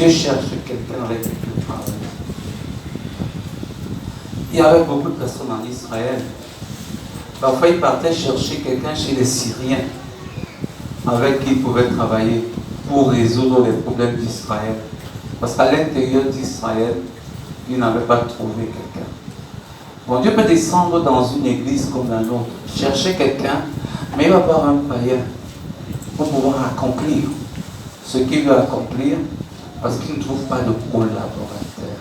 Dieu cherche quelqu'un avec qui il peut travailler. Il y avait beaucoup de personnes en Israël. Parfois, ils partaient chercher quelqu'un chez les Syriens avec qui ils pouvaient travailler pour résoudre les problèmes d'Israël. Parce qu'à l'intérieur d'Israël, ils n'avaient pas trouvé quelqu'un. Bon, Dieu peut descendre dans une église comme la nôtre, chercher quelqu'un, mais il va avoir un païen pour pouvoir accomplir ce qu'il veut accomplir parce qu'il ne trouve pas de collaborateur.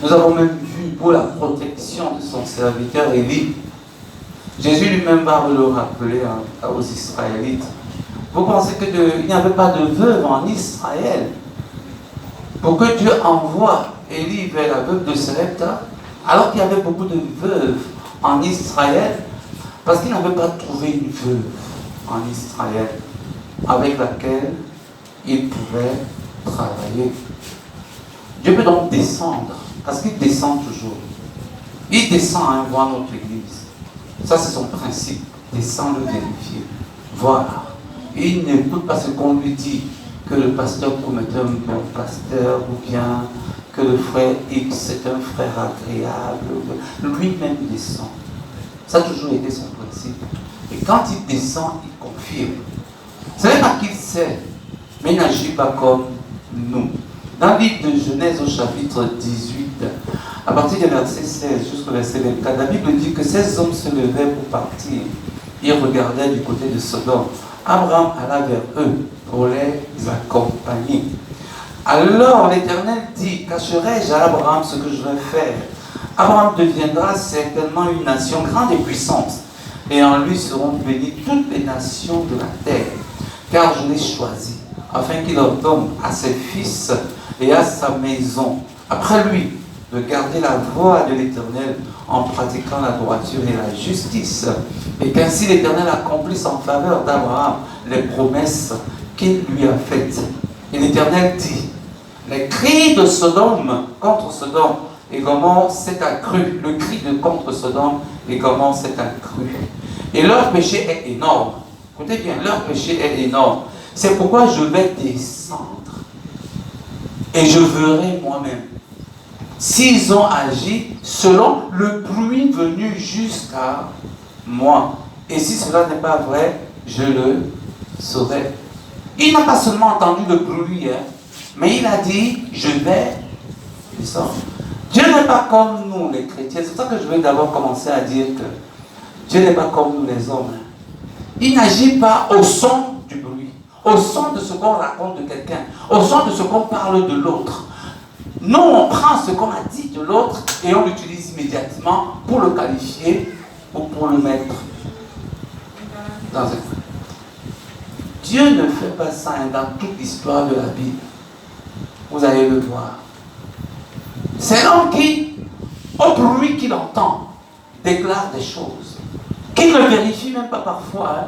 Nous avons même vu pour la protection de son serviteur Élie, Jésus lui-même va le rappeler aux Israélites. Vous pensez qu'il n'y avait pas de veuve en Israël pour que Dieu envoie Élie vers la veuve de Sarepta, alors qu'il y avait beaucoup de veuves en Israël, parce qu'il n'avait pas trouvé une veuve en Israël avec laquelle il pouvait travailler. Dieu peut donc descendre, parce qu'il descend toujours. Il descend à voir notre église. Ça, c'est son principe. Descendre, vérifier, voir. Il n'écoute pas ce qu'on lui dit, que le pasteur promettait un bon pasteur, ou bien que le frère X est un frère agréable. Lui-même descend. Ça a toujours été son principe. Et quand il descend, il confirme. Ce n'est pas qu'il sait, mais il n'agit pas comme nous. Dans le livre de Genèse au chapitre 18, à partir du verset 16 jusqu'au verset 24, la Bible dit que ces hommes se levaient pour partir. Ils regardaient du côté de Sodome. Abraham alla vers eux pour les accompagner. Alors l'Éternel dit, cacherai-je à Abraham ce que je vais faire? Abraham deviendra certainement une nation grande et puissante, et en lui seront bénies toutes les nations de la terre, car je l'ai choisi, afin qu'il ordonne à ses fils et à sa maison, après lui, de garder la voie de l'Éternel en pratiquant la droiture et la justice, et qu'ainsi l'Éternel accomplisse en faveur d'Abraham les promesses qu'il lui a faites. Et l'Éternel dit, les cris de Sodome contre Sodome et Gomorrhe s'est accru, le cri de contre Sodome et Gomorrhe s'est accru. Et leur péché est énorme. Écoutez bien, leur péché est énorme. C'est pourquoi je vais descendre et je verrai moi-même s'ils ont agi selon le bruit venu jusqu'à moi. Et si cela n'est pas vrai, je le saurai. Il n'a pas seulement entendu le bruit, mais il a dit, je vais descendre. Dieu n'est pas comme nous les chrétiens. C'est pour ça que je vais d'abord commencer à dire que Dieu n'est pas comme nous les hommes. Il n'agit pas au son du bruit, au son de ce qu'on raconte de quelqu'un, au son de ce qu'on parle de l'autre. Nous, on prend ce qu'on a dit de l'autre et on l'utilise immédiatement pour le qualifier ou pour le mettre dans un... Dieu ne fait pas ça dans toute l'histoire de la Bible. Vous allez le voir. C'est l'homme qui, au bruit qu'il entend, déclare des choses, qu'il ne vérifie même pas parfois.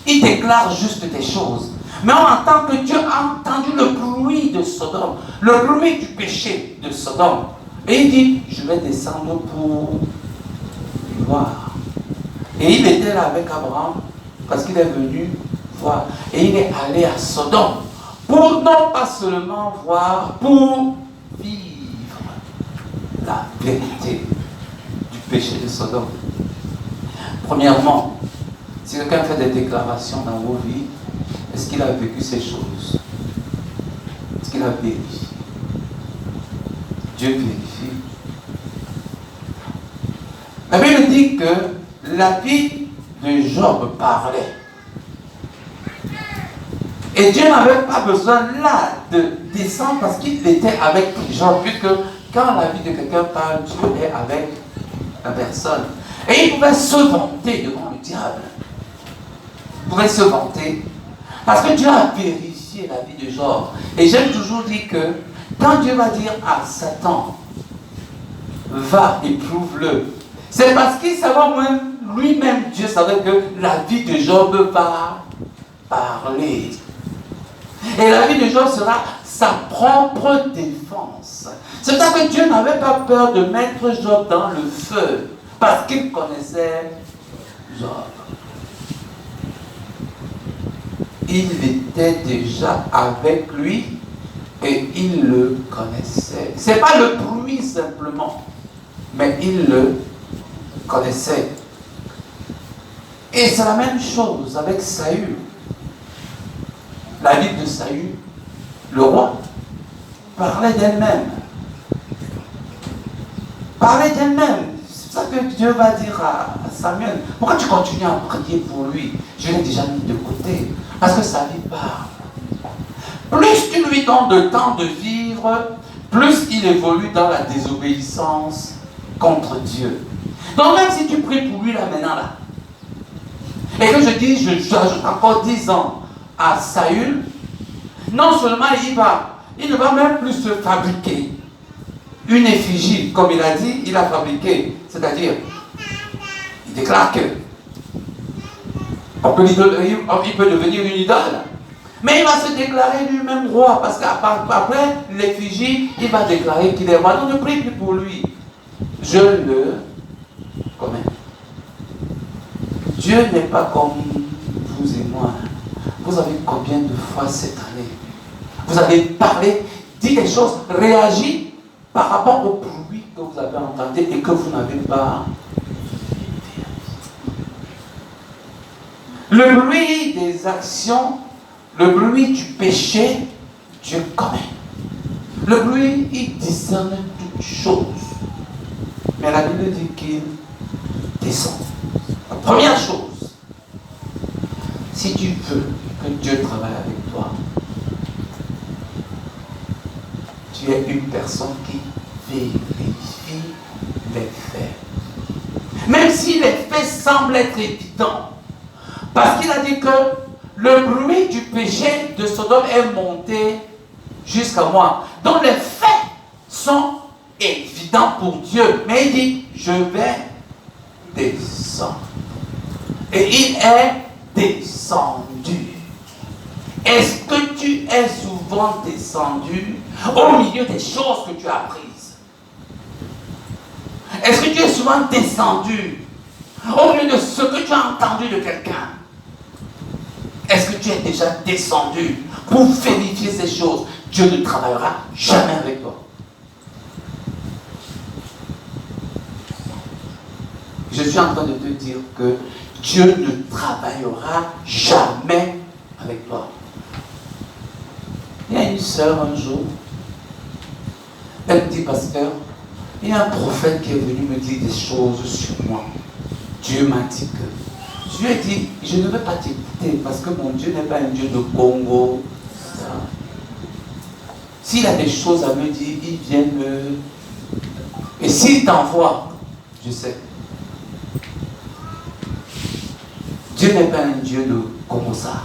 Il déclare juste des choses. Mais on entend que Dieu a entendu le bruit de Sodome, le bruit du péché de Sodome. Et il dit, je vais descendre pour voir. Et il était là avec Abraham, parce qu'il est venu voir. Et il est allé à Sodome, pour non pas seulement voir, pour vivre la vérité du péché de Sodome. Premièrement, si quelqu'un fait des déclarations dans vos vies, est-ce qu'il a vécu ces choses? Est-ce qu'il a vérifié? Dieu vérifie. La Bible dit que la vie de Job parlait. Et Dieu n'avait pas besoin là de descendre parce qu'il était avec Job, puisque quand la vie de quelqu'un parle, Dieu est avec la personne. Et il pouvait se vanter devant le diable. Il pouvait se vanter. Parce que Dieu a vérifié la vie de Job. Et j'aime toujours dire que quand Dieu va dire à Satan, va, éprouve-le, c'est parce qu'il savait lui-même, Dieu savait que la vie de Job va parler. Et la vie de Job sera sa propre défense. C'est pour ça que Dieu n'avait pas peur de mettre Job dans le feu, parce qu'il connaissait Job. Il était déjà avec lui et il le connaissait. Ce n'est pas le bruit simplement, mais il le connaissait. Et c'est la même chose avec Saül. La vie de Saül, le roi, parlait d'elle-même. Parlait d'elle-même. C'est ça que Dieu va dire à Samuel. Pourquoi tu continues à prier pour lui? Je l'ai déjà mis de côté. Parce que sa vie parle. Plus tu lui donnes de temps de vivre, plus il évolue dans la désobéissance contre Dieu. Donc même si tu pries pour lui là maintenant là, et que je dis, j'ajoute encore 10 ans à Saül, non seulement il ne va même plus se fabriquer une effigie, comme il a dit, il a fabriqué, c'est-à-dire, il déclare que il peut devenir une idole. Mais il va se déclarer lui-même roi, parce qu'après l'effigie, il va déclarer qu'il est roi. Donc ne prie plus pour lui. Je le connais. Dieu n'est pas comme vous et moi. Vous avez combien de fois cette année vous avez parlé, dit des choses, réagi par rapport au bruit que vous avez entendu et que vous n'avez pas. Le bruit des actions, le bruit du péché, Dieu connaît. Le bruit, il discerne toutes choses. Mais la Bible dit qu'il descend. La première chose, Si tu veux que Dieu travaille avec toi, tu es une personne qui vérifie les faits. Même si les faits semblent être évidents. Parce qu'il a dit que le bruit du péché de Sodome est monté jusqu'à moi. Donc les faits sont évidents pour Dieu. Mais il dit, je vais descendre. Et il est descendu. Est-ce que tu es souvent descendu au milieu des choses que tu as apprises? Est-ce que tu es souvent descendu au milieu de ce que tu as entendu de quelqu'un? Est-ce que tu es déjà descendu pour vérifier ces choses? Dieu ne travaillera jamais avec toi. Je suis en train de te dire que Dieu ne travaillera jamais avec toi. Il y a une sœur un jour, elle me dit, pasteur, il y a un prophète qui est venu me dire des choses sur moi. Dieu m'a dit que. Je lui ai dit, je ne veux pas t'écouter parce que mon Dieu n'est pas un Dieu de Congo. S'il a des choses à me dire, il vient me... Et s'il t'envoie, je sais. Dieu n'est pas un Dieu de comme ça.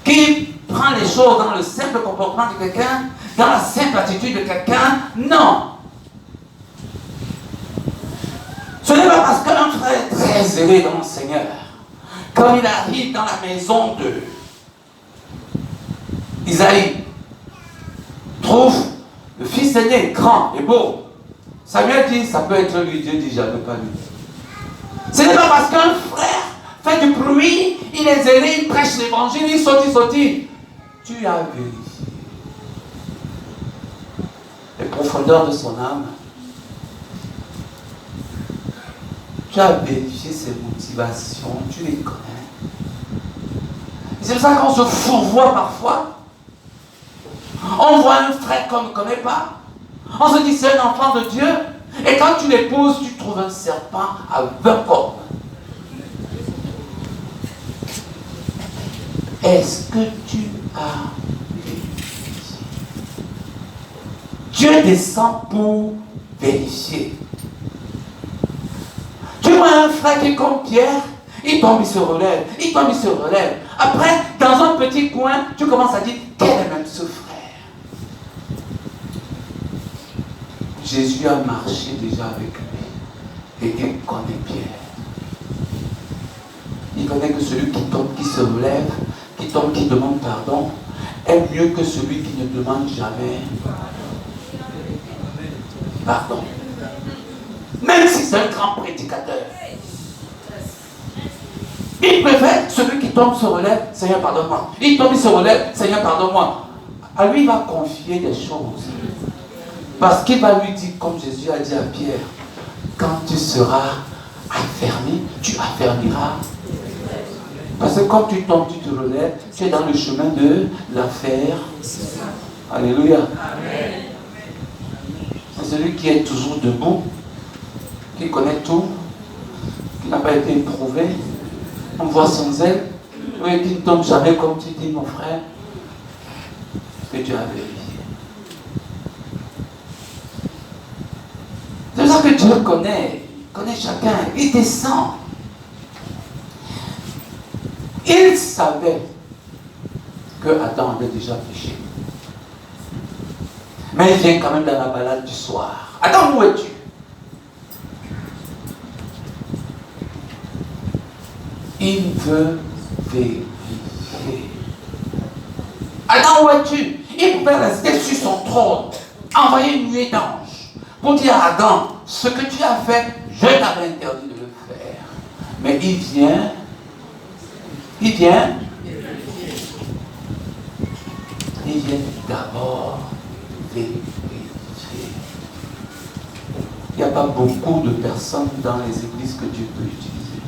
Qui prend les choses dans le simple comportement de quelqu'un, dans la simple attitude de quelqu'un. Non. Ce n'est pas parce qu'un frère est très zélé dans le Seigneur, quand il arrive dans la maison de Isaïe, trouve le fils aîné, grand et beau. Samuel dit, ça peut être lui. Dieu dit, j'avais pas lui. Ce n'est pas parce qu'un frère fait du bruit, il est zélé, il prêche l'évangile, il saute. Tu as vérifié les profondeurs de son âme. Tu as vérifié ses motivations, tu les connais. C'est pour ça qu'on se fourvoie parfois. On voit un frère qu'on ne connaît pas. On se dit c'est un enfant de Dieu. Et quand tu l'épouses, tu trouves un serpent à 20 cornes. Est-ce que tu as vérifié? Dieu descend pour vérifier. Tu vois un frère qui est comme Pierre, il tombe, il se relève, il tombe, il se relève. Après, dans un petit coin, tu commences à dire, quel est même ce frère? Jésus a marché déjà avec lui. Et il connaît Pierre. Il connaît que celui qui tombe, qui se relève, qui tombe, qui demande pardon, est mieux que celui qui ne demande jamais pardon. Même si c'est un grand prédicateur. Il préfère celui qui tombe, se relève, Seigneur pardonne-moi. Il tombe, il se relève, Seigneur pardonne-moi. À lui, il va confier des choses. Parce qu'il va lui dire, comme Jésus a dit à Pierre, quand tu seras affermi, tu affermiras. Parce que quand tu tombes, tu te relèves, tu es dans le chemin de l'affaire. Alléluia. C'est celui qui est toujours debout, qui connaît tout, qui n'a pas été éprouvé. On voit son zèle, oui, qui ne tombe jamais comme tu dis, mon frère, que tu as vérifié. C'est ça que Dieu connaît chacun, il descend. Il savait que Adam avait déjà péché. Mais il vient quand même dans la balade du soir. Adam, où es-tu? Il veut vérifier. Adam, où es-tu? Il pouvait rester sur son trône, envoyer une nuée d'anges pour dire à Adam, ce que tu as fait, je t'avais interdit de le faire. Mais il vient d'abord vérifier. Il n'y a pas beaucoup de personnes dans les églises que Dieu peut utiliser.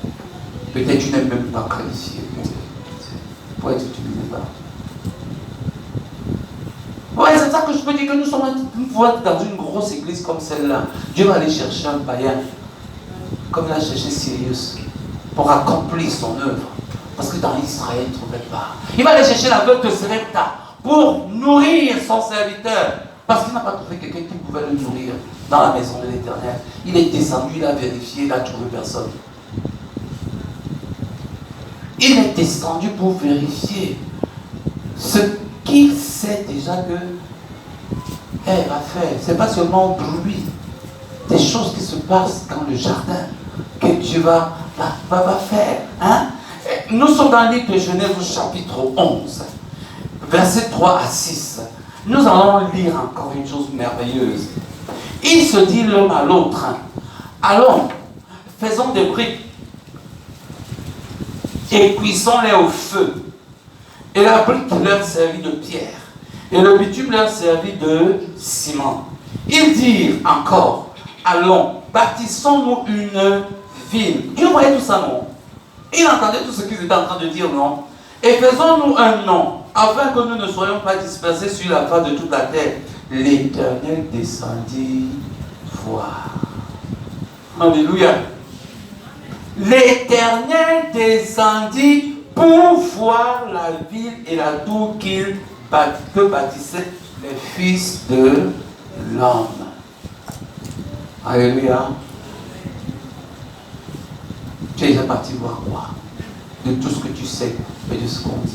Peut-être tu n'es même pas qualifié pour être utilisé par Dieu. Ouais, c'est ça que je peux dire que nous sommes dans une grosse église comme celle-là. Dieu va aller chercher un païen, comme il a cherché Sirius. pour accomplir son œuvre. Parce que dans Israël, il ne trouvait pas. Il va aller chercher la veuve de Sarepta pour nourrir son serviteur. Parce qu'il n'a pas trouvé quelqu'un qui pouvait le nourrir dans la maison de l'Éternel. Il est descendu, il a vérifié, il n'a trouvé personne. Il est descendu pour vérifier ce qu'il sait déjà que elle va faire. Ce n'est pas seulement pour lui. Des choses qui se passent dans le jardin que Dieu va faire. Hein? Nous sommes dans le livre de Genèse au chapitre 11, versets 3 à 6. Nous allons lire encore une chose merveilleuse. Il se dit l'un à l'autre, allons, faisons des briques et cuisons-les au feu. Et la brique leur servit de pierre, et le bitume leur servit de ciment. Ils dirent encore, allons, bâtissons-nous une ville. Ils voyaient tout ça, non? Ils entendaient tout ce qu'ils étaient en train de dire, non? Et faisons-nous un nom, afin que nous ne soyons pas dispersés sur la face de toute la terre. L'Éternel descendit voir. Alléluia. L'Éternel descendit pour voir la ville et la tour que bâtissaient les fils de l'homme. Alléluia. Tu es déjà parti voir quoi? De tout ce que tu sais et de ce qu'on dit.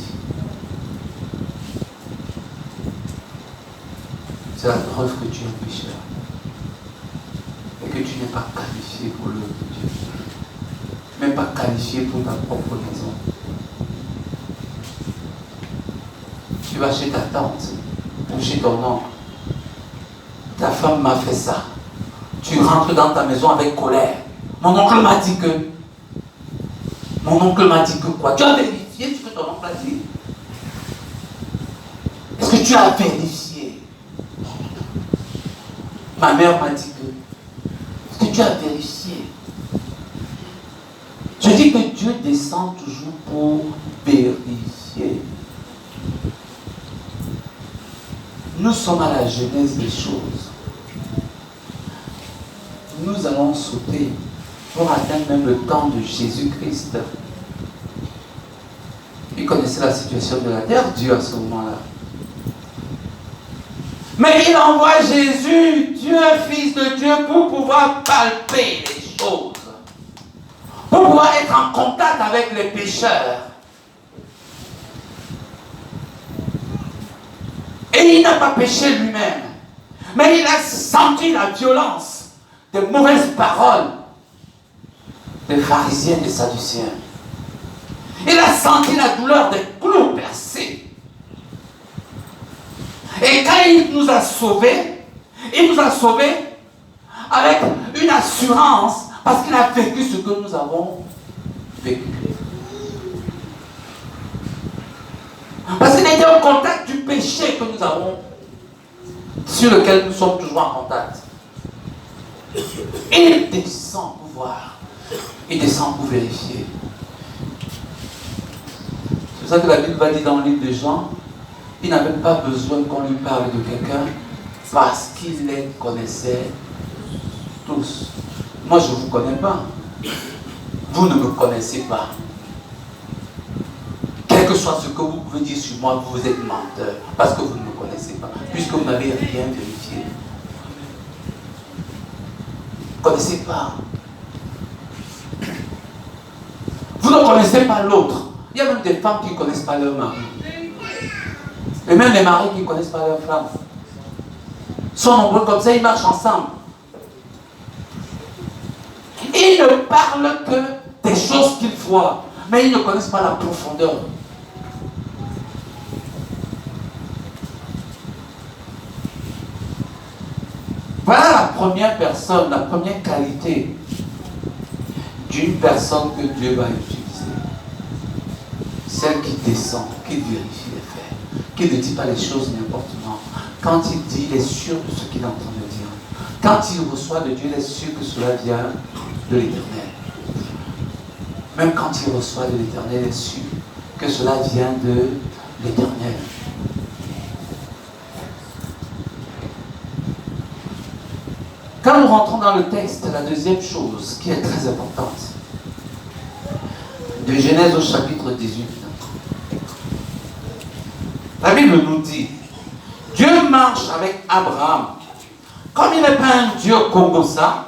C'est la preuve que tu es un pécheur. Et que tu n'es pas qualifié pour l'œuvre de Dieu. Même pas qualifié pour ta propre maison. Tu vas chez ta tante ou chez ton oncle. Ta femme m'a fait ça. Tu rentres dans ta maison avec colère. Mon oncle m'a dit que. Mon oncle m'a dit que quoi? Tu as vérifié ce que ton oncle a dit? Est-ce que tu as vérifié? Ma mère m'a dit que. Est-ce que tu as vérifié? Je dis que Dieu descend toujours pour vérifier. Nous sommes à la genèse des choses. Nous allons sauter pour atteindre même le temps de Jésus-Christ. Il connaissait la situation de la terre, Dieu, à ce moment-là. Mais il envoie Jésus, Dieu, Fils de Dieu, pour pouvoir palper les choses. Pour pouvoir être en contact avec les pécheurs. Et il n'a pas péché lui-même. Mais il a senti la violence des mauvaises paroles des pharisiens et des sadducéens. Il a senti la douleur des clous percés. Et quand il nous a sauvés avec une assurance, parce qu'il a vécu ce que nous avons vécu. Parce qu'il était au contact du péché que nous avons, sur lequel nous sommes toujours en contact. Il descend pour voir. Il descend pour vérifier. C'est ça que la Bible va dire dans le livre de Jean. Il n'avait pas besoin qu'on lui parle de quelqu'un parce qu'il les connaissait tous. Moi, je ne vous connais pas. Vous ne me connaissez pas. Quel que soit ce que vous pouvez dire sur moi, vous êtes menteur parce que vous ne me connaissez pas, puisque vous n'avez rien vérifié. Vous ne connaissez pas. Vous ne connaissez pas l'autre. Il y a même des femmes qui ne connaissent pas leur mari. Et même les maris qui ne connaissent pas leur femme. Ils sont nombreux comme ça, ils marchent ensemble. Ils ne parlent que des choses qu'ils voient, mais ils ne connaissent pas la profondeur. Voilà la première personne, la première qualité d'une personne que Dieu va utiliser. Celle qui descend, qui vérifie les faits, qui ne dit pas les choses n'importe comment. Quand il dit, il est sûr de ce qu'il est en train de dire. Quand il reçoit de Dieu, il est sûr que cela vient de l'Éternel. Même quand il reçoit de l'Éternel, il est sûr que cela vient de l'Éternel. Quand nous rentrons dans le texte, la deuxième chose qui est très importante, de Genèse au chapitre 18. La Bible nous dit, Dieu marche avec Abraham. Comme il n'est pas un Dieu comme ça,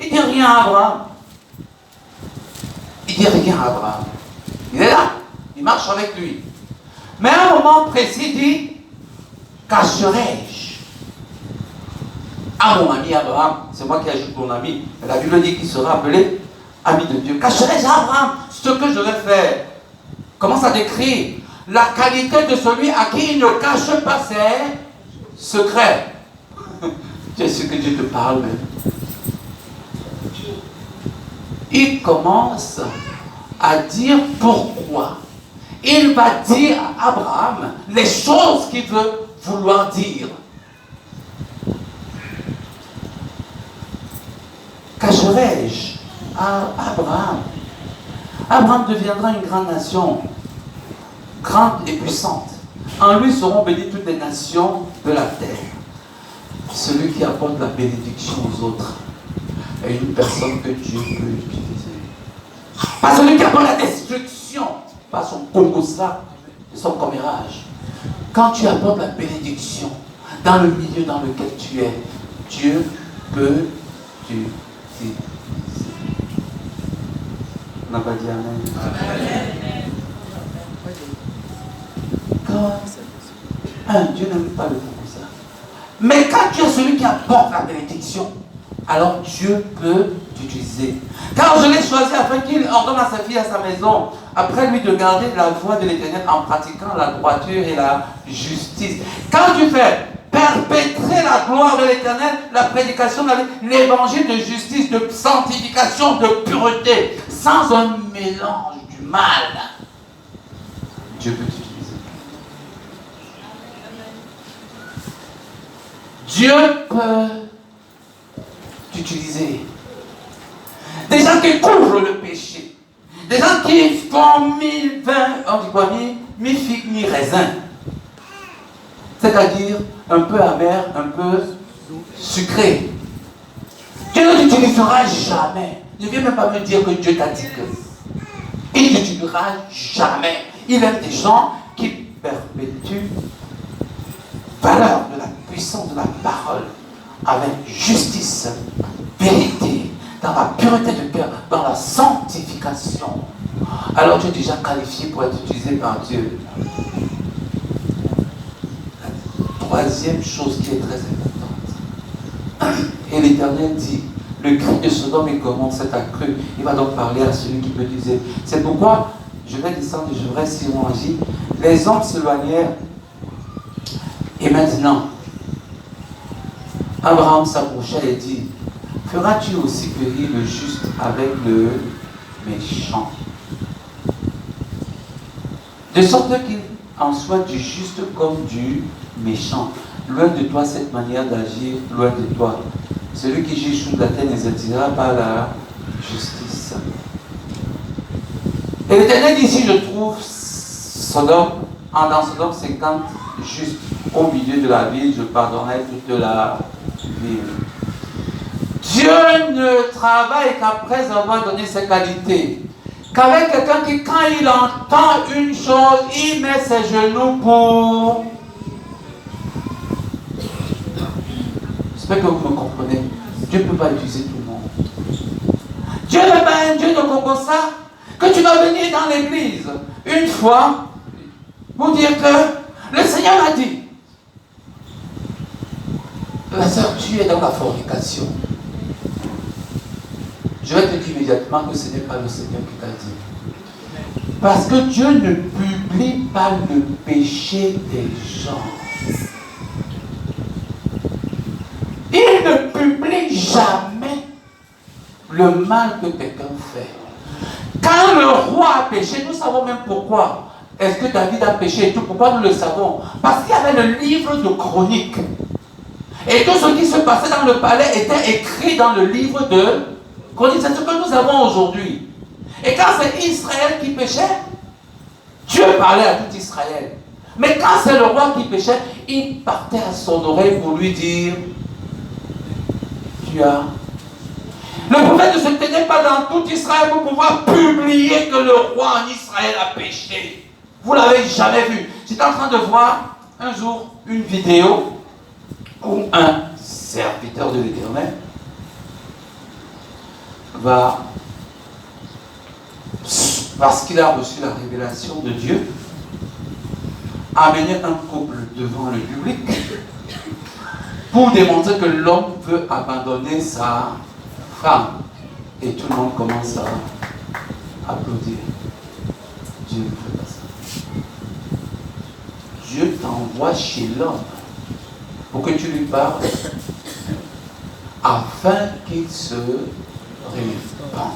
il ne dit rien à Abraham. Il ne dit rien à Abraham. Il est là, il marche avec lui. Mais à un moment précis, il dit, cacherai-je à mon ami Abraham, c'est moi qui ajoute mon ami, mais la Bible dit qu'il sera appelé ami de Dieu. Cacherai-je à Abraham ce que je vais faire? Comment ça décrit la qualité de celui à qui il ne cache pas ses secrets? C'est ce que Dieu te parle même. Il commence à dire pourquoi. Il va dire à Abraham les choses qu'il veut vouloir dire. Cacherai-je à Abraham? Abraham deviendra une grande nation, grande et puissante. En lui seront bénies toutes les nations de la terre. Celui qui apporte la bénédiction aux autres est une personne que Dieu peut utiliser. Pas celui qui apporte la destruction, pas son congosa, son commérage. Quand tu apportes la bénédiction dans le milieu dans lequel tu es, Dieu peut t'utiliser. On n'a pas dit Amen. Quand Dieu n'aime pas le congosa. Mais quand tu es celui qui apporte la bénédiction, alors Dieu peut t'utiliser. Car je l'ai choisi afin qu'il ordonne à sa fille à sa maison, après lui de garder la voie de l'Éternel en pratiquant la droiture et la justice. Quand tu fais perpétrer la gloire de l'Éternel, la prédication de l'évangile de justice, de sanctification, de pureté, sans un mélange du mal, Dieu peut t'utiliser. Dieu peut t'utiliser. Des gens qui couvrent le péché. Des gens qui font mi-figue, mi-raisin. C'est-à-dire un peu amer, un peu sucré. Dieu ne t'utilisera jamais. Ne viens même pas me dire que Dieu t'a dit que. Il ne t'utilisera jamais. Il aime des gens qui perpétuent valeur de la puissance de la parole avec justice, vérité, dans la pureté de cœur, dans la sanctification. Alors tu es déjà qualifié pour être utilisé par Dieu. La troisième chose qui est très importante. Et l'Éternel dit, le cri de Sodome et Gomorrhe s'est accru. Il va donc parler à celui qui peut dire. C'est pourquoi je vais descendre et je vais si on agit. Les hommes s'éloignèrent. Et maintenant, Abraham s'approcha et dit, feras-tu aussi périr le juste avec le méchant? De sorte qu'il en soit du juste comme du méchant. Loin de toi cette manière d'agir, loin de toi. Celui qui juge toute la terre n'exercera pas la justice. Et l'Éternel dit, si je trouve Sodome, dans Sodome 50 justes au milieu de la ville, je pardonnerai toute la ville. Dieu ne travaille qu'après avoir donné ses qualités. Qu'avec quelqu'un qui, quand il entend une chose, il met ses genoux pour... J'espère que vous me comprenez. Dieu ne peut pas utiliser tout le monde. Dieu n'est pas un Dieu de Congossa que tu vas venir dans l'église une fois pour dire que le Seigneur a dit. La sœur, tu es dans la fornication. Je vais te dire immédiatement que ce n'est pas le Seigneur qui t'a dit. Parce que Dieu ne publie pas le péché des gens. Il ne publie jamais le mal que quelqu'un fait. Quand le roi a péché, nous savons même pourquoi. Est-ce que David a péché et tout? Pourquoi nous le savons? Parce qu'il y avait le livre de chroniques. Et tout ce qui se passait dans le palais était écrit dans le livre de chroniques. C'est ce que nous avons aujourd'hui. Et quand c'est Israël qui péchait, Dieu parlait à tout Israël. Mais quand c'est le roi qui péchait, il partait à son oreille pour lui dire, tu as... Le prophète ne se tenait pas dans tout Israël pour pouvoir publier que le roi en Israël a péché. Vous ne l'avez jamais vu. J'étais en train de voir un jour une vidéo où un serviteur de l'Éternel va, parce qu'il a reçu la révélation de Dieu, amener un couple devant le public pour démontrer que l'homme veut abandonner sa femme. Et tout le monde commence à applaudir. Dieu ne fait pas ça. Dieu t'envoie chez l'homme pour que tu lui parles afin qu'il se répande.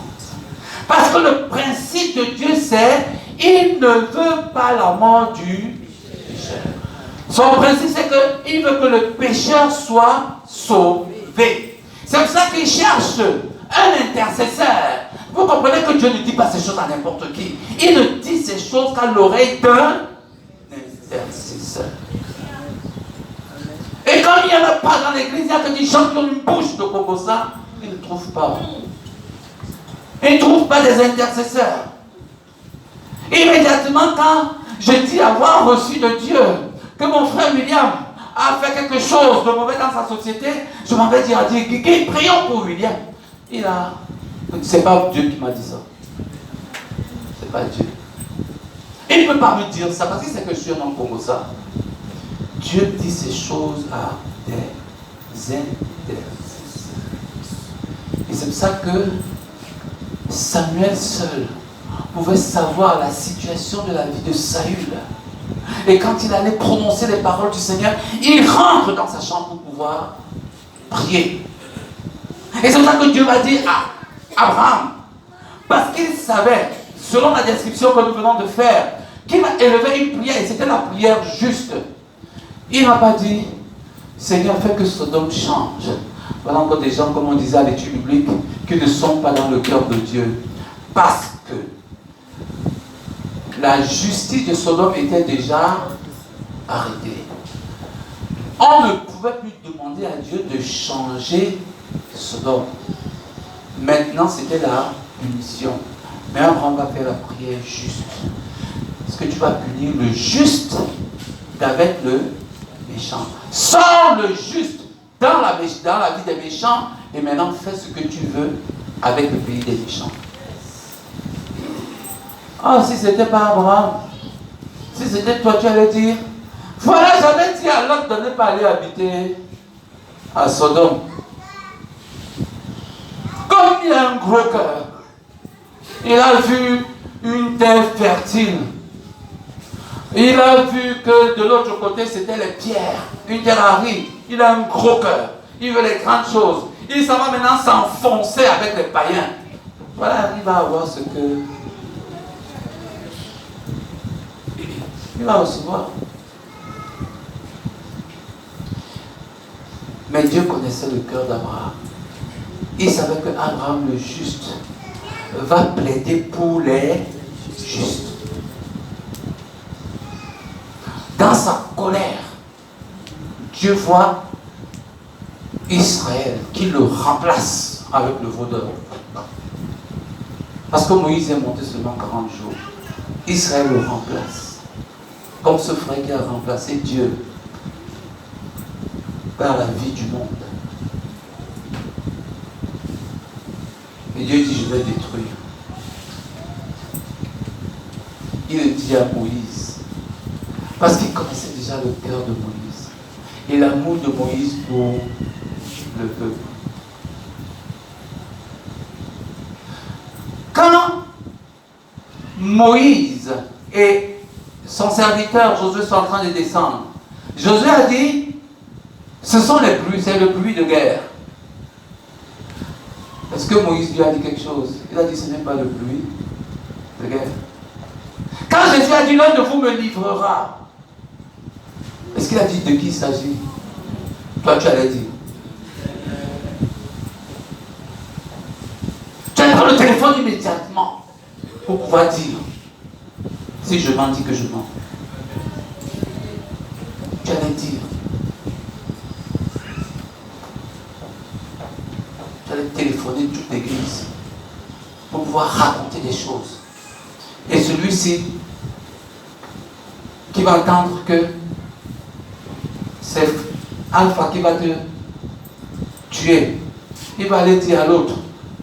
Parce que le principe de Dieu, c'est il ne veut pas la mort du pécheur. Son principe, c'est qu'il veut que le pécheur soit sauvé. C'est pour ça qu'il cherche un intercesseur. Vous comprenez que Dieu ne dit pas ces choses à n'importe qui. Il ne dit ces choses qu'à l'oreille d'un intercesseur. Et quand il n'y en a pas dans l'église, il y a que des gens qui ont une bouche de Kokosa, ils ne trouvent pas. Ils ne trouvent pas des intercesseurs. Immédiatement, quand je dis avoir reçu de Dieu que mon frère William a fait quelque chose de mauvais dans sa société, je m'en vais dire à Dieu, Guigui, prions pour William. C'est pas Dieu qui m'a dit ça. C'est pas Dieu. Il ne peut pas me dire ça parce que c'est que je suis un homme comme ça. Dieu dit ces choses à des intercesseurs. Et c'est pour ça que Samuel seul pouvait savoir la situation de la vie de Saül. Et quand il allait prononcer les paroles du Seigneur, il rentre dans sa chambre pour pouvoir prier. Et c'est pour ça que Dieu va dire à Abraham, parce qu'il savait, selon la description que nous venons de faire, qu'il va élever une prière, et c'était la prière juste. Il n'a pas dit, Seigneur, fais que Sodome change. Voilà encore des gens, comme on disait à l'étude biblique, qui ne sont pas dans le cœur de Dieu. Parce que la justice de Sodome était déjà arrêtée. On ne pouvait plus demander à Dieu de changer Sodome. Maintenant, c'était la punition. Mais Abraham va faire la prière juste. Est-ce que tu vas punir le juste d'avec le méchant? Sors le juste dans la vie des méchants et maintenant fais ce que tu veux avec le pays des méchants. Ah, si c'était pas Abraham, si c'était toi, tu allais dire, voilà, j'avais dit à Lot de ne pas aller habiter à Sodome. Comme il a un gros cœur, il a vu une terre fertile. Il a vu que de l'autre côté, c'était les pierres, une terre aride. Il a un gros cœur. Il veut les grandes choses. Il s'en va maintenant s'enfoncer avec les païens. Voilà, il va avoir ce que il va recevoir. Mais Dieu connaissait le cœur d'Abraham. Il savait que Abraham le juste va plaider pour les justes. Dans sa colère, Dieu voit Israël qui le remplace avec le vaudeur. Parce que Moïse est monté seulement 40 jours. Israël le remplace. Comme ce frère qui a remplacé Dieu par la vie du monde. Et Dieu dit, je vais détruire. Il dit à Moïse, parce qu'il connaissait déjà le cœur de Moïse et l'amour de Moïse pour le peuple. Quand Moïse et son serviteur Josué sont en train de descendre, Josué a dit, ce sont les pluies, c'est le pluie de guerre. Est-ce que Moïse lui a dit quelque chose? Il a dit, ce n'est pas le pluie de guerre. Quand Jésus a dit, l'un de vous me livrera, est-ce qu'il a dit de qui il s'agit? Toi, tu allais dire. Tu allais prendre le téléphone immédiatement pour pouvoir dire, si je mens, dis que je mens. Tu allais dire. Tu allais téléphoner téléphoner toute l'église pour pouvoir raconter des choses. Et celui-ci qui va entendre que c'est Alpha qui va te tuer, il va aller dire à l'autre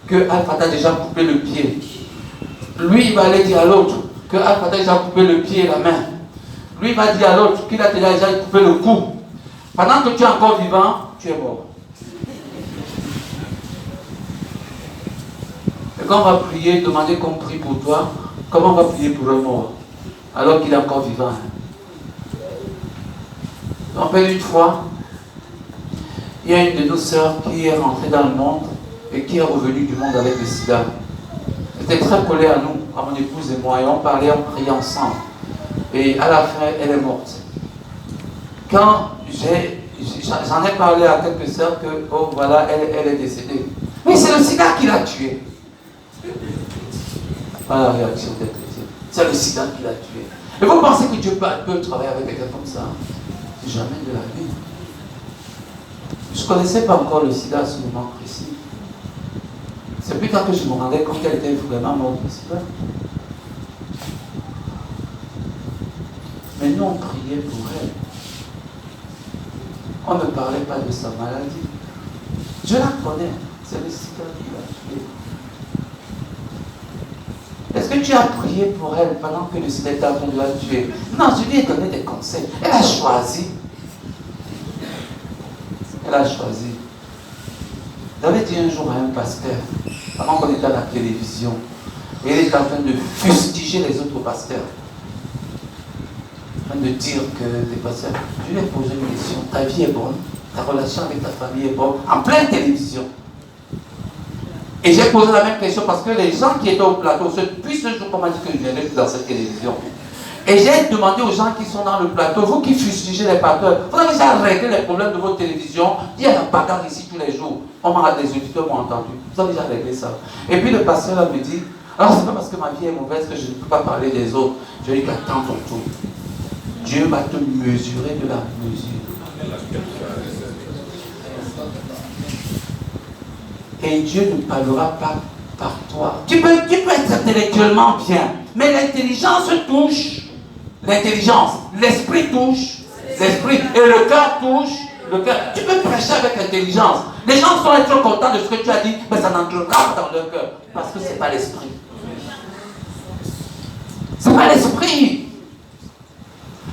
que Alpha t'a déjà coupé le pied. Lui, il va aller dire à l'autre que Alpha t'a déjà coupé le pied et la main. Lui, il va dire à l'autre qu'il a déjà coupé le cou. Pendant que tu es encore vivant, tu es mort. Et quand on va prier, demander qu'on prie pour toi, comment on va prier pour un mort alors qu'il est encore vivant? On rappelle une fois, il y a une de nos sœurs qui est rentrée dans le monde et qui est revenue du monde avec le sida. Elle était très collée à nous, à mon épouse et moi, et on parlait, on priait ensemble. Et à la fin, elle est morte. Quand j'en ai parlé à quelques sœurs que, oh voilà, elle est décédée. Mais c'est le sida qui l'a tuée. Pas la réaction des chrétiens. C'est le sida qui l'a tuée. Et vous pensez que Dieu peut travailler avec quelqu'un comme ça? Jamais de la vie. Je ne connaissais pas encore le sida à ce moment précis. C'est plus tard que je me rendais compte qu'elle était vraiment morte du sida. Mais nous, on priait pour elle. On ne parlait pas de sa maladie. Je la connais. C'est le sida qui l'a tuée. Est-ce que tu as prié pour elle pendant que le sida était en train de la tuer? Non, je lui ai donné des conseils. Elle a choisi. Elle a choisi. J'avais dit un jour à un pasteur, pendant qu'on était à la télévision, et il était en train de fustiger les autres pasteurs. En train de dire que les pasteurs, je lui ai posé une question, ta vie est bonne, ta relation avec ta famille est bonne, en pleine télévision. Et j'ai posé la même question parce que les gens qui étaient au plateau, depuis ce jour, on m'a dit que je viendrais dans cette télévision. Et j'ai demandé aux gens qui sont dans le plateau, vous qui fustigez les pasteurs, vous avez déjà réglé les problèmes de votre télévision. Il y a la bagarre ici tous les jours. Les auditeurs m'ont entendu. Vous avez déjà réglé ça. Et puis le pasteur là me dit, alors c'est pas parce que ma vie est mauvaise que je ne peux pas parler des autres. Je lui dis qu'attends ton tour. Dieu va te mesurer de la mesure. Et Dieu ne parlera pas par toi. Tu peux être intellectuellement bien, mais l'intelligence touche. L'intelligence, l'esprit touche, l'esprit et le cœur touche, le cœur. Tu peux prêcher avec intelligence. Les gens sont être contents de ce que tu as dit, mais ça n'entrera pas dans leur cœur. Parce que ce n'est pas l'esprit. Ce n'est pas l'esprit.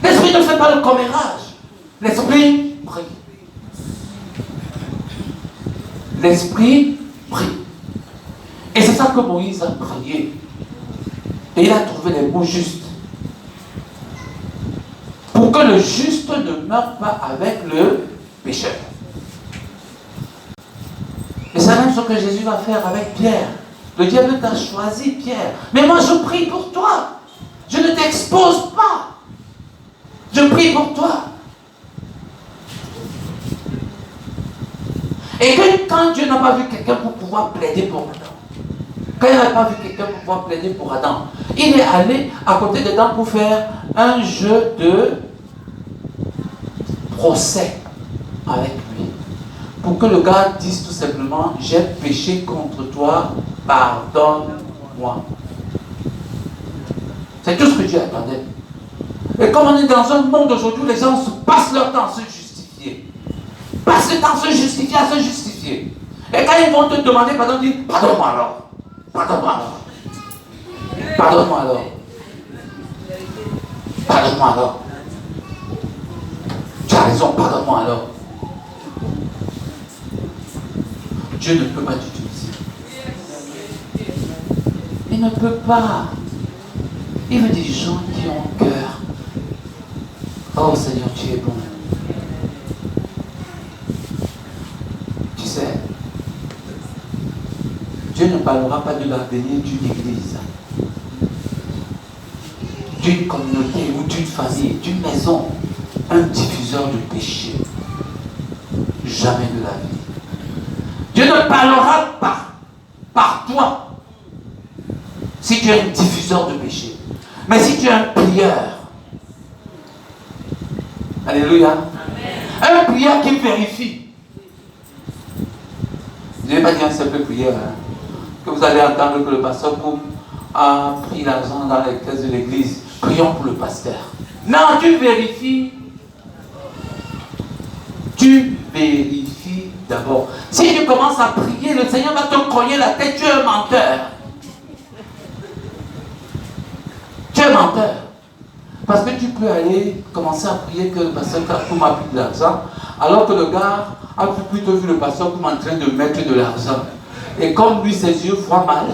L'esprit ne fait pas le commérage. L'esprit prie. L'esprit prie. Et c'est ça que Moïse a prié. Et il a trouvé les mots justes. Pour que le juste ne meure pas avec le pécheur. Et c'est la même chose que Jésus va faire avec Pierre. Le diable t'a choisi, Pierre. Mais moi, je prie pour toi. Je ne t'expose pas. Je prie pour toi. Et que quand Dieu n'a pas vu quelqu'un pour pouvoir plaider pour Adam, quand il n'a pas vu quelqu'un pour pouvoir plaider pour Adam, il est allé à côté d'Adam pour faire un jeu de procès avec lui. Pour que le gars dise tout simplement, j'ai péché contre toi, pardonne-moi. C'est tout ce que Dieu attendait. Et comme on est dans un monde aujourd'hui où les gens passent leur temps à se justifier, passent le temps à se justifier. Et quand ils vont te demander pardon, dis pardonne-moi alors. Pardonne-moi alors. Pardonne-moi alors. Pardonne-moi alors. Tu as raison, pardonne-moi alors. Dieu ne peut pas t'utiliser. Il ne peut pas. Il veut des gens qui ont un cœur. Oh Seigneur, tu es bon. Tu sais, Dieu ne parlera pas de l'avenir d'une église, d'une communauté ou d'une famille, d'une maison, un diffuseur de péché. Jamais de la vie. Dieu ne parlera pas par toi si tu es un diffuseur de péché. Mais si tu es un prieur, alléluia, un prieur qui vérifie. Je ne vais pas dire un simple prière, hein, que vous allez entendre que le pasteur Koum a pris l'argent dans les caisses de l'église. Prions pour le pasteur. Non, tu vérifies. Tu vérifies d'abord. Si tu commences à prier, le Seigneur va te cogner la tête. Tu es un menteur. Tu es menteur. Parce que tu peux aller commencer à prier que le pasteur Koum a pris de l'argent, alors que le gars a plutôt vu le pasteur Koum en train de mettre de l'argent. Et comme lui, ses yeux voient mal,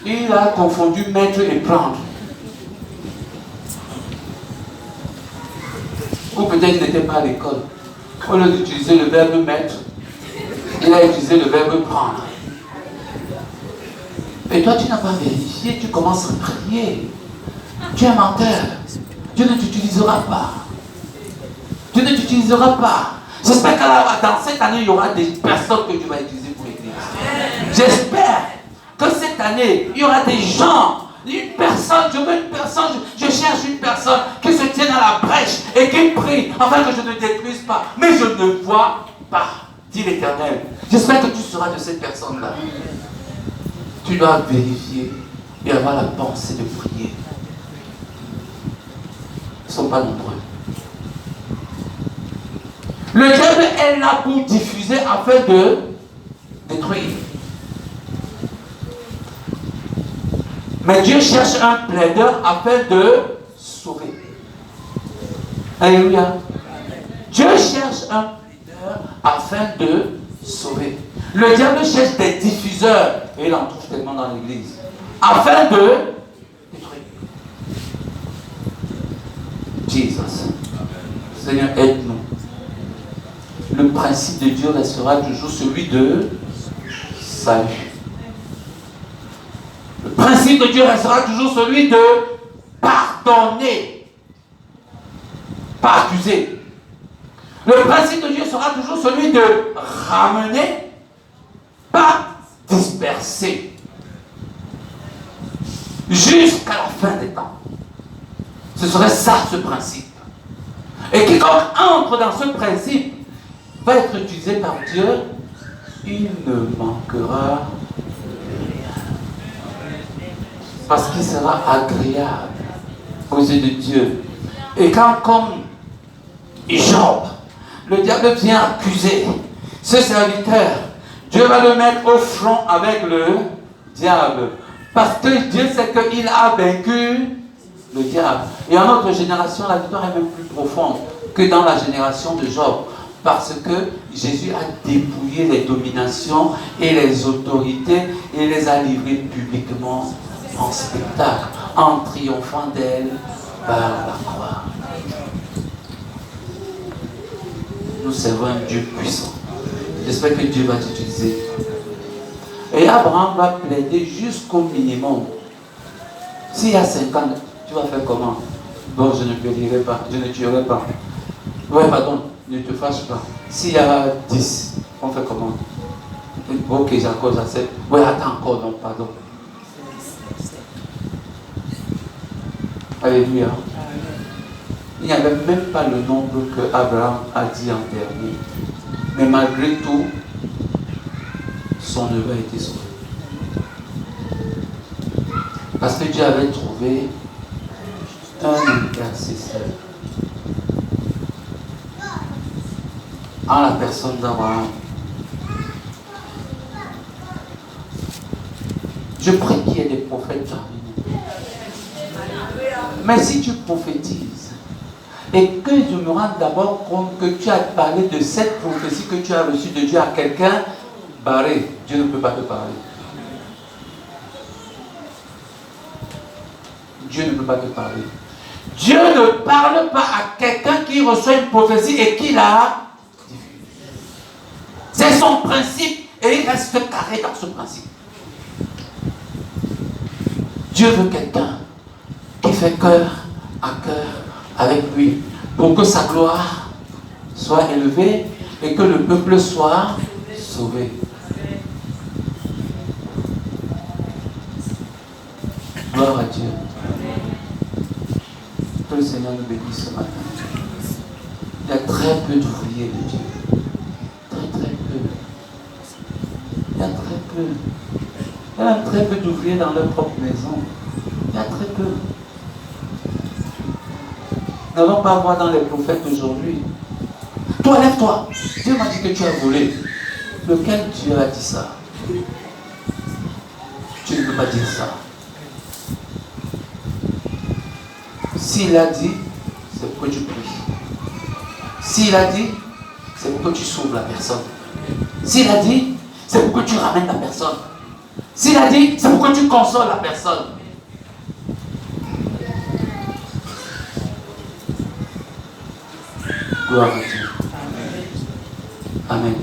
il a confondu mettre et prendre. Ou peut-être il n'était pas à l'école. Au lieu d'utiliser le verbe mettre, il a utilisé le verbe prendre. Et toi, tu n'as pas vérifié, tu commences à prier. Tu es un menteur. Dieu ne t'utilisera pas. Dieu ne t'utilisera pas. J'espère que dans cette année, il y aura des personnes que Dieu va utiliser pour l'église. J'espère que cette année, il y aura des gens, une personne, je veux une personne, je cherche une personne qui se tienne à la brèche et qui prie afin que je ne détruise pas. Mais je ne vois pas, dit l'Éternel. J'espère que tu seras de cette personne-là. Tu dois vérifier et avoir la pensée de prier. Ils ne sont pas nombreux. Le diable est là pour diffuser afin de détruire. Mais Dieu cherche un plaideur afin de sauver. Alléluia. Dieu cherche un plaideur afin de sauver. Le diable cherche des diffuseurs, et il en trouve tellement dans l'église, afin de détruire. Jesus. Seigneur, aide-nous. Le principe de Dieu restera toujours celui de salut. Le principe de Dieu restera toujours celui de pardonner, pas accuser. Le principe de Dieu sera toujours celui de ramener, pas disperser. Jusqu'à la fin des temps. Ce serait ça, ce principe. Et quiconque entre dans ce principe va être utilisé par Dieu, il ne manquera parce qu'il sera agréable aux yeux de Dieu. Et quand, comme Job, le diable vient accuser ce serviteur, Dieu va le mettre au front avec le diable. Parce que Dieu sait qu'il a vaincu le diable. Et en notre génération, la victoire est même plus profonde que dans la génération de Job. Parce que Jésus a dépouillé les dominations et les autorités et les a livrées publiquement en spectacle, en triomphant d'elle par la croix. Nous servons un Dieu puissant. J'espère que Dieu va t'utiliser. Et Abraham va plaider jusqu'au minimum. S'il y a 50, tu vas faire comment? Bon, je ne plaiderai pas, je ne tuerai pas. Ouais, pardon, ne te fâche pas. S'il y a 10, on fait comment? Ok, j'accorde à 7. Ouais, attends encore, non, pardon. Alléluia. Il n'y avait même pas le nombre que Abraham a dit en dernier. Mais malgré tout, son neveu a été sauvé. Parce que Dieu avait trouvé un intercesseur en la personne d'Abraham. Je prie qu'il y ait des prophètes parmi nous. Mais si tu prophétises et que je me rende d'abord compte que tu as parlé de cette prophétie que tu as reçue de Dieu à quelqu'un, barré, Dieu ne peut pas te parler. Dieu ne peut pas te parler. Dieu ne parle pas à quelqu'un qui reçoit une prophétie et qui la diffuse. C'est son principe et il reste carré dans ce principe. Dieu veut quelqu'un qui fait cœur à cœur avec lui pour que sa gloire soit élevée et que le peuple soit sauvé. Gloire à Dieu. Que le Seigneur nous bénisse ce matin. Il y a très peu d'ouvriers de Dieu. Très peu. Il y a peu. Il y a même très peu d'ouvriers dans leur propre maison. Il y a très peu. Nous n'allons pas voir dans les prophètes aujourd'hui. Toi, lève-toi. Dieu m'a dit que tu as volé. Lequel Dieu a dit ça? Tu ne peux pas dire ça. S'il a dit, c'est pour que tu pries. S'il a dit, c'est pour que tu sauves la personne. S'il a dit, c'est pour que tu ramènes la personne. S'il a dit, c'est pour que tu consoles la personne. Gloire à Dieu. Amen.